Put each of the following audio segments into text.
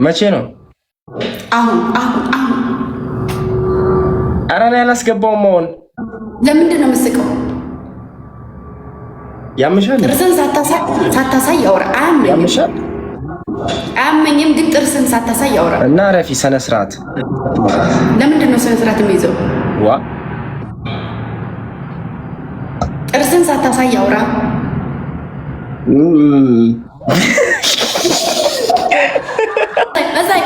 መቼ ነው? አሁን ኧረ እኔ አላስገባውም። አሁን ለምንድን ነው የምትስቀው? ያምሻል። ጥርስን ሳታሳይ ያውራ። ያምሻል። አያመኝም፣ ግን ጥርስን ሳታሳይ ያውራ። እና ረፊ ስነ ስርዓት። ለምንድን ነው ስነ ስርዓት የሚይዘው? ዋ ጥርስን ሳታሳይ ያውራ። እዛይ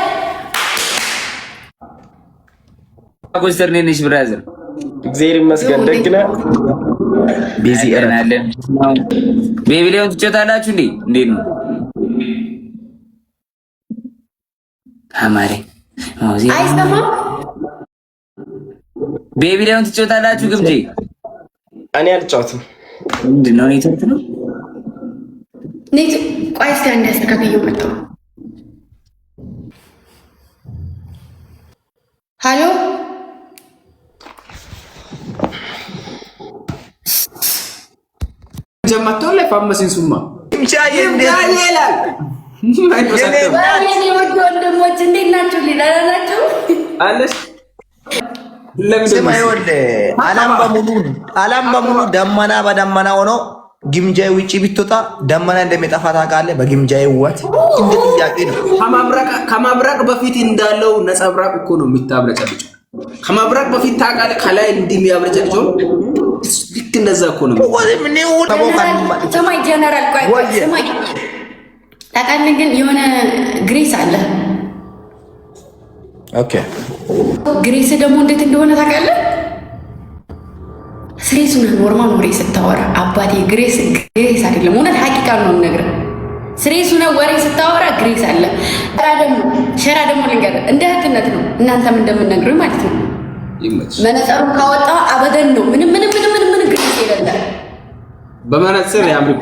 ኮስተር ነሽ ብራዘር። እግዚአብሔር ይመስገን ደግ ነህ። ቢዚ እረናለን። ቤቢሊዮን ትጫወታላችሁ እንዴ? እንዴት ነው አማሬ? አይሰማም። ቤቢሊዮን ትጫወታላችሁ? ግምጄ እኔ አልጫወትም። ምንድን ነው ኔትወርክ ነው? ቆይ እስኪ አንዴ አስተካክዬው መጣሁ። ሃሎ ጀማተው ላይ ፋርማሲን ሱማ ወንድሞች እንዴት ናችሁ? ሊላላችሁ አለም በሙሉ ደመና በደመና ሆኖ ግምጃዬ ውጪ ብትወጣ ደመና እንደሚጠፋ ታውቃለህ። በግምጃዬ ውበት እንደ ጥያቄ ነው። ከማብራቅ በፊት እንዳለው ነጸብራቅ እኮ ነው የሚታብለጨልጨው። ከማብራቅ በፊት ታውቃለህ፣ ከላይ እንዲህ የሚያብለጨልጨው ልክ እንደዛ እኮ ነው። ሰማይ ጀነራል ቆይ ሰማይ ታውቃለህ፣ ግን የሆነ ግሬስ አለ። ኦኬ ግሬስ ደግሞ እንዴት እንደሆነ ታውቃለህ? ስሬስ ነው ኖርማል ወሬ ስታወራ አባቴ ግሬስ አይደለም፣ እውነት ሀቂቃ ነው የምነግርህ። ስሬስ ነው ወሬ ስታወራ ግሬስ አለ። ሸራ ደግሞ ልንገርህ፣ እንደ ህግነት ነው እናንተም እንደምነግሩኝ ማለት ነው። መነጸሩን ካወጣ አበደን ነው ምንም ግሬስ የሌለ በመነጽር ያምርብ።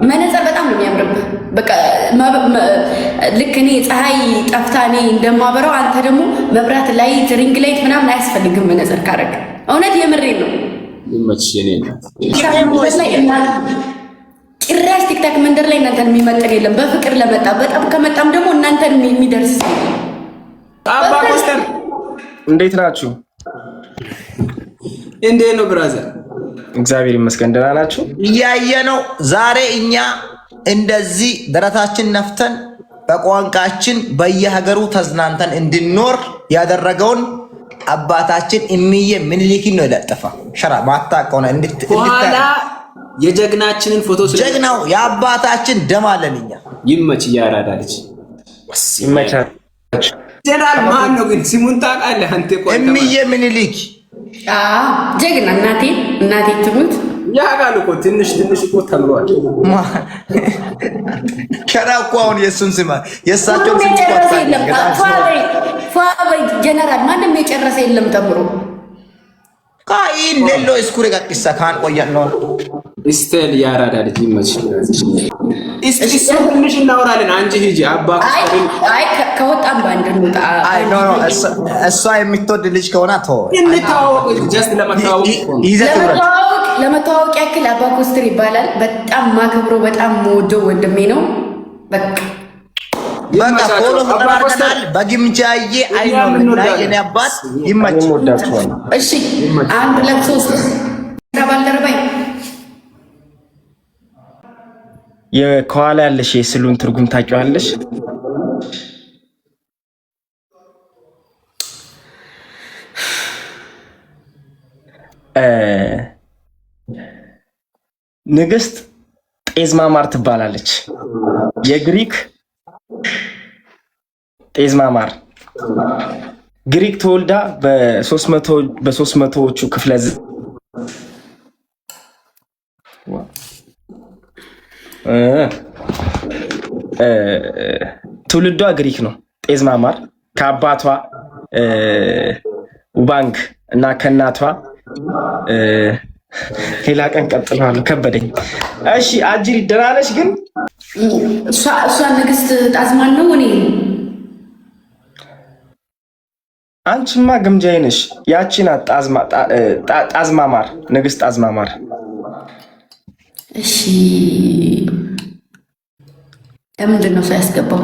መነጽር በጣም ነው የሚያምርብህ። በቃ ልክ እኔ ፀሐይ ጠፍታ እኔ እንደማበራው አንተ ደግሞ መብራት ላይት ሪንግ ላይት ምናምን አያስፈልግም መነጽር ካረግ። እውነት የምሬን ነው። ጭራሽ ቲክታክ መንደር ላይ እናንተን የሚመጥን የለም። በፍቅር ለመጣ በጣም ከመጣም ደግሞ እናንተን የሚደርስ አባ ኮስተር እንዴት ናችሁ? እንዴት ነው ብራዘር? እግዚአብሔር ይመስገን ደህና ናችሁ? እያየ ነው። ዛሬ እኛ እንደዚህ ደረታችን ነፍተን በቋንቋችን በየሀገሩ ተዝናንተን እንድንኖር ያደረገውን አባታችን እምዬ ምኒልክን ነው የለጠፈ ሸራ ማታቀውና በኋላ የጀግናችንን ፎቶ ጀግናው የአባታችን ደም አለን እኛ። ይመች ያራዳልች ይመቻል። ጀነራል ማን ነው ግን ስሙን ታውቃለህ አንተ? ቆይ እምዬ ምኒልክ ጀግና እናቴ ትሙት ያጋሉ እኮ ትንሽ እኮ ተምሯል። ሸራ እኮ አሁን የእሱን ስማ የእሳቸውን ስም ጀነራል ማንም የጨረሰ የለም ተምሮ ካይን ሌሎ እስኩሬ ጋቂሳ ካን ቆያን ነው ስቴል ያራዳ ልጅ ይመች። እስቲ ትንሽ እናወራለን። አንቺ ሂጂ አባ አይ ከወጣን ባንድ እንውጣ። አይ ኖ እሷ የምትወድ ልጅ ከሆነ እንተዋወቅ። ጀስት ለመተዋወቅ ያክል አባ ኮስተር ይባላል። በጣም ማከብሮ በጣም የምወደው ወንድሜ ነው። በቃ ፎሎ ተባርከናል። በግምጃዬ አይኖርና የኔ አባት ይመች። እሺ 1 2 3 ባልደረባይ የከኋላ ያለሽ የስሉን ትርጉም ታውቂዋለሽ? ንግስት ጤዝማማር ትባላለች። የግሪክ ጤዝማማር ግሪክ ተወልዳ በ300ዎቹ ክፍለ ትውልዷ ግሪክ ነው። ጤዝማማር ከአባቷ ውባንግ እና ከእናቷ ሌላ ቀን ቀጥለዋለሁ፣ ከበደኝ። እሺ አጅሪ ደህና ነሽ? ግን እሷ ንግስት ጣዝማን ነው። እኔ አንቺማ ግምጃዬ ነሽ። ያቺ ናት ጣዝማማር፣ ንግስት ጣዝማማር። እሺ ለምንድን ነው ሰው ያስገባው?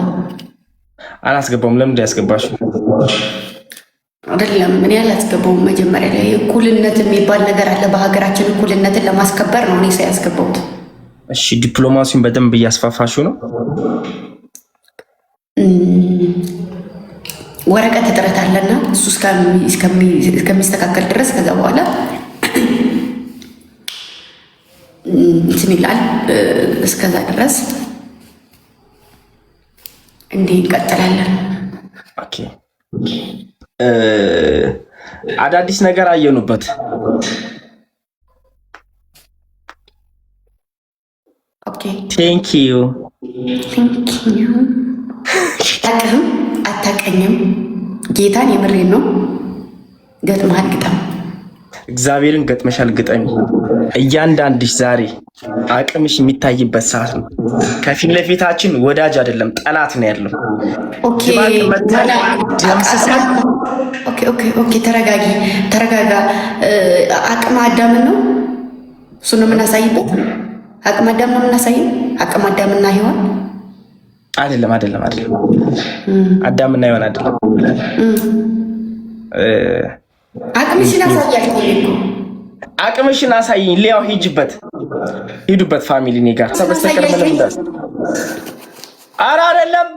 አላስገባውም። ለምን ያስገባሽ? አይደለም ምን ያላስገባውም። መጀመሪያ ላይ እኩልነት የሚባል ነገር አለ። በሀገራችን እኩልነትን ለማስከበር ነው እኔ ያስገባሁት። እሺ ዲፕሎማሲውን በደንብ እያስፋፋሽው ነው። ወረቀት እጥረት አለና እሱ እስከሚስተካከል ድረስ ከዛ በኋላ እንትን ይላል። እስከዛ ድረስ እንዲህ እንቀጥላለን። ኦኬ አዳዲስ ነገር አየኑበት። ኦኬ ቴንክ ዩ አቅም አታቀኝም። ጌታን የምሬን ነው። ገጥመሃል ግጠም። እግዚአብሔርን ገጥመሻል ግጠሚ። እያንዳንድሽ ዛሬ አቅምሽ የሚታይበት ሰዓት ነው። ከፊት ለፊታችን ወዳጅ አይደለም ጠላት ነው ያለው። ኦኬ ተረጋጋ። አቅመ አዳምን ነው እሱ ነው የምናሳይበት። አቅመ አዳም ነው የምናሳየው። አቅመ አዳምና ሔዋን አይደለም አዳምና ሔዋን አይደለም። አቅምሽን አሳያለሁ እኮ አቅምሽን አሳይኝ። ሊያው ሂዱበት ፋሚሊ እኔ ጋር ሰበስተከረ ምንም እንዳስ ኧረ አይደለም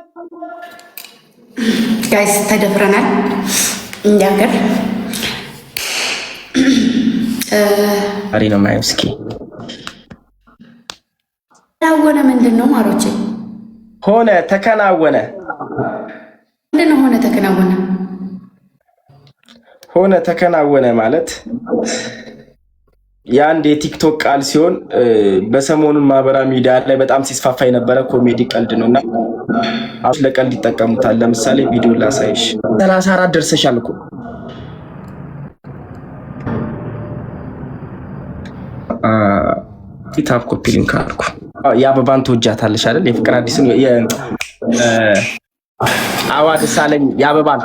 ጋይስ ተደፍረናል እንደ ሀገር። አሪ ነው ማየው። እስኪ ተከናወነ ምንድን ነው ማሮቼ? ሆነ ተከናወነ ምንድን ነው ሆነ ተከናወነ ማለት የአንድ የቲክቶክ ቃል ሲሆን በሰሞኑን ማህበራዊ ሚዲያ ላይ በጣም ሲስፋፋ የነበረ ኮሜዲ ቀልድ ነውና አሁን ለቀልድ ይጠቀሙታል። ለምሳሌ ቪዲዮ ላሳይሽ። 34 ደርሰሻል እኮ ቲታፕ ኮፒ ሊንክ አልኩ። የአበባን ትወጃታለሽ አይደል? የፍቅር አዲስን አዋድ ሳለኝ የአበባን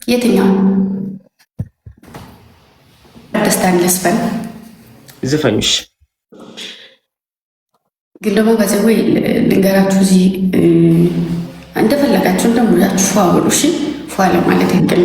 የትኛው ደስታን ለስፈን ዝፈኝሽ ግን ደግሞ በዚህ ወይ ልንገራችሁ፣ እዚህ እንደፈለጋችሁ እንደሙላችሁ ፏ ብሉ። እሺ ፏ ለማለት ያክል